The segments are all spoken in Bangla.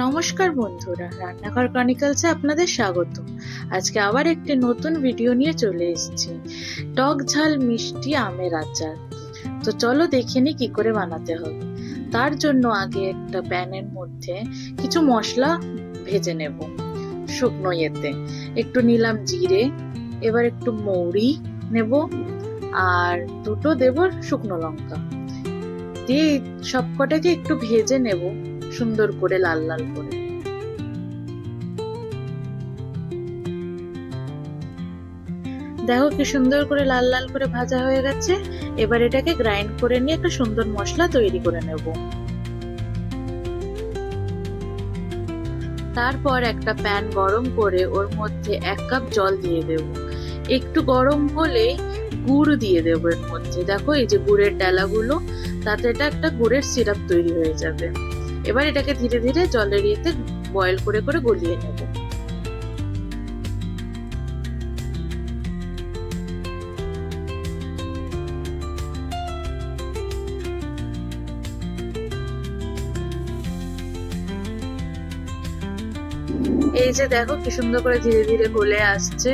নমস্কার বন্ধুরা, রান্নাঘর ক্রনিকলসে আপনাদের স্বাগত। আজকে আবার একটি নতুন ভিডিও নিয়ে চলে এসেছি, টক ঝাল মিষ্টি আমের আচার। তো চলো দেখে নি কি করে বানাতে হবে। তার জন্য আগে একটা প্যানের মধ্যে কিছু মশলা ভেজে নেব। শুকনো এতে একটু নিলাম জিরে, এবার একটু মৌরি নেব, আর দুটো দেব শুকনো লঙ্কা দিয়ে সবকটাকে একটু ভেজে নেব সুন্দর করে, লাল লাল করে। দেখো কি সুন্দর করে লাল লাল করে ভাজা হয়ে গেছে। এবার এটাকে গ্রাইন্ড করে নিয়ে একটা সুন্দর মশলা তৈরি করে নেব। তারপর একটা প্যান গরম করে ওর মধ্যে 1 কাপ জল দিয়ে দেব। একটু গরম হলে গুড় দিয়ে দেবো এর মধ্যে। দেখো এই যে গুড়ের ডালাগুলো, তাতে এটা একটা গুড়ের সিরাপ তৈরি হয়ে যাবে। এবার এটাকে ধীরে ধীরে জলের ইয়েতে বয়েল করে করে গলিয়ে নেব। এই যে দেখো কি সুন্দর করে ধীরে ধীরে গলে আসছে,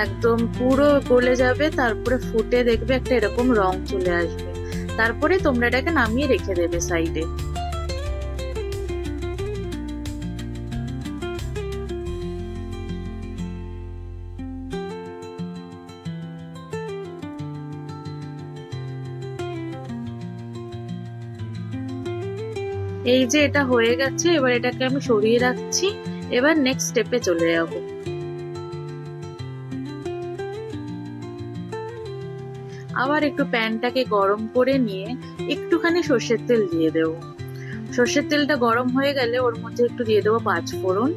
একদম পুরো গলে যাবে, তারপরে ফুটে দেখবে একটা এরকম রং চলে আসবে। তারপরে তোমরা এটাকে নামিয়ে রেখে দেবে সাইডে। এই যে এটা হয়ে গেছে, এবার এটাকে আমি সরিয়ে রাখছি। এবার নেক্সট স্টেপে চলে যাব। আবার একটু প্যানটাকে গরম করে নিয়ে একটুখানি সর্ষের তেল দিয়ে দেব। সর্ষের তেলটা গরম হয়ে গেলে ওর মধ্যে একটু দিয়ে দেবো 5 ফোড়ন।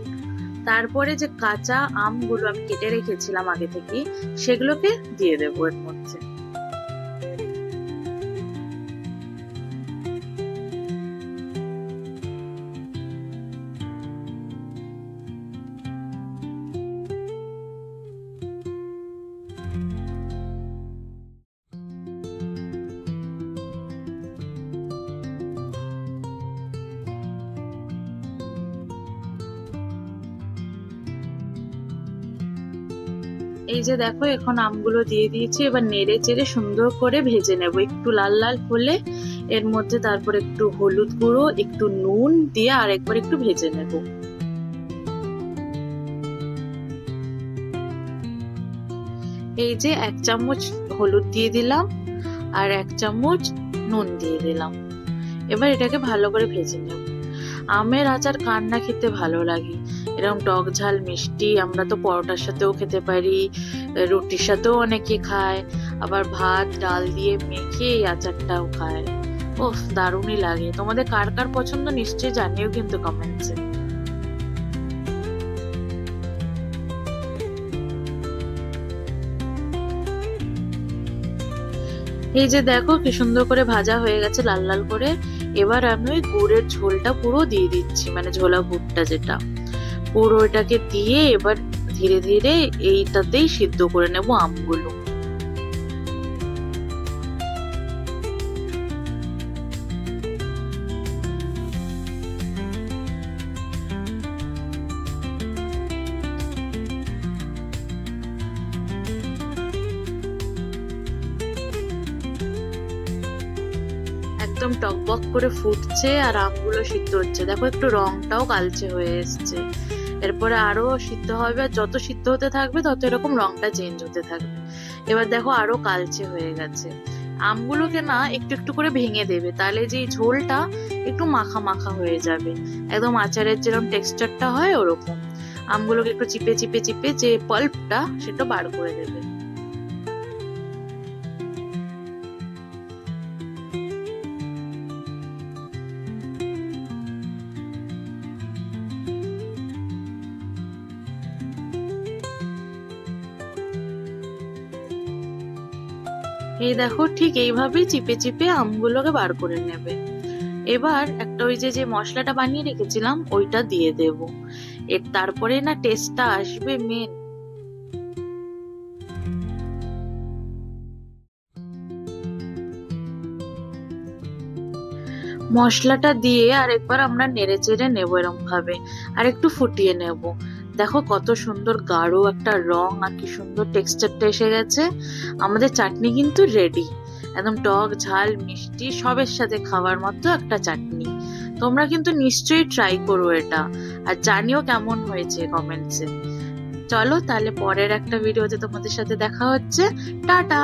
তারপরে যে কাঁচা আমগুলো আমি কেটে রেখেছিলাম আগে থেকে, সেগুলোকে দিয়ে দেবো এর মধ্যে। এই যে দেখো এখন আমগুলো দিয়ে দিয়েছি। এবার নেড়ে চেড়ে সুন্দর করে ভেজে নেব। একটু লাল লাল হলে এর মধ্যে তারপর একটু হলুদ গুঁড়ো, একটু নুন দিয়ে আরেকবার একটু ভেজে নেব। এই যে 1 চামচ হলুদ দিয়ে দিলাম আর 1 চামচ নুন দিয়ে দিলাম। এবার এটাকে ভালো করে ভেজে নেব। আমের আচার কার না খেতে ভালো লাগে। এরকম টক ঝাল মিষ্টি আমরা তো পরোটার সাথেও খেতে পারি, রুটির সাথেও অনেকে খায়, আবার ভাত ডাল দিয়ে মেখে এই আচারটাও খায়। ওফ, দারুণই লাগে। তোমাদের কার কার পছন্দ নিশ্চয়ই জানিও কিন্তু কমেন্টসে। এই যে দেখো কি সুন্দর করে ভাজা হয়ে গেছে লাল লাল করে। এবার আমি ওই গুড়ের ঝোলটা পুরো দিয়ে দিচ্ছি, মানে ঝোলা গুড়টা যেটা, পুরো এটাকে দিয়ে এবার ধীরে ধীরে এইটাতেই সিদ্ধ করে নেব আমগুলো। একদম টকবক করে ফুটছে আর আমগুলো সিদ্ধ হচ্ছে। দেখো একটু রংটাও কালচে হয়ে এসছে। এরপরে আরো সিদ্ধ হবে, আর যত সিদ্ধ হতে থাকবে তত এরকম রংটা চেঞ্জ হতে থাকবে। এবার দেখো আরো কালচে হয়ে গেছে। আমগুলোকে না একটু একটু করে ভেঙে দেবে, তাহলে যে ঝোলটা একটু মাখা মাখা হয়ে যাবে, একদম আচারের যেরকম টেক্সচারটা হয় ওরকম। আমগুলোকে একটু চিপে চিপে চিপে যে পাল্পটা সেটা বার করে দেবে। এই দেখো ঠিক এইভাবেই চিপে চিপে আমগুলোকে বার করে নেবে। এবার একটা ওই যে মশলাটা বানিয়ে রেখেছিলাম ওইটা দিয়ে দেব। এর তারপরে না টেস্টটা আসবে মেন। মশলাটা দিয়ে আরেকবার আমরা নেড়ে চেড়ে নেবো এরম ভাবে, আর একটু ফুটিয়ে নেব। দেখো কত সুন্দর গাঢ় একটা রং আর কি সুন্দর টেক্সচারটা এসে গেছে। আমাদের চাটনি কিন্তু রেডি, একদম টক ঝাল মিষ্টি সবের সাথে খাওয়ার মতো একটা চাটনি। তোমরা কিন্তু নিশ্চয়ই ট্রাই করো এটা, আর জানিও কেমন হয়েছে কমেন্টসে। চলো তাহলে পরের একটা ভিডিওতে তোমাদের সাথে দেখা হচ্ছে। টাটা।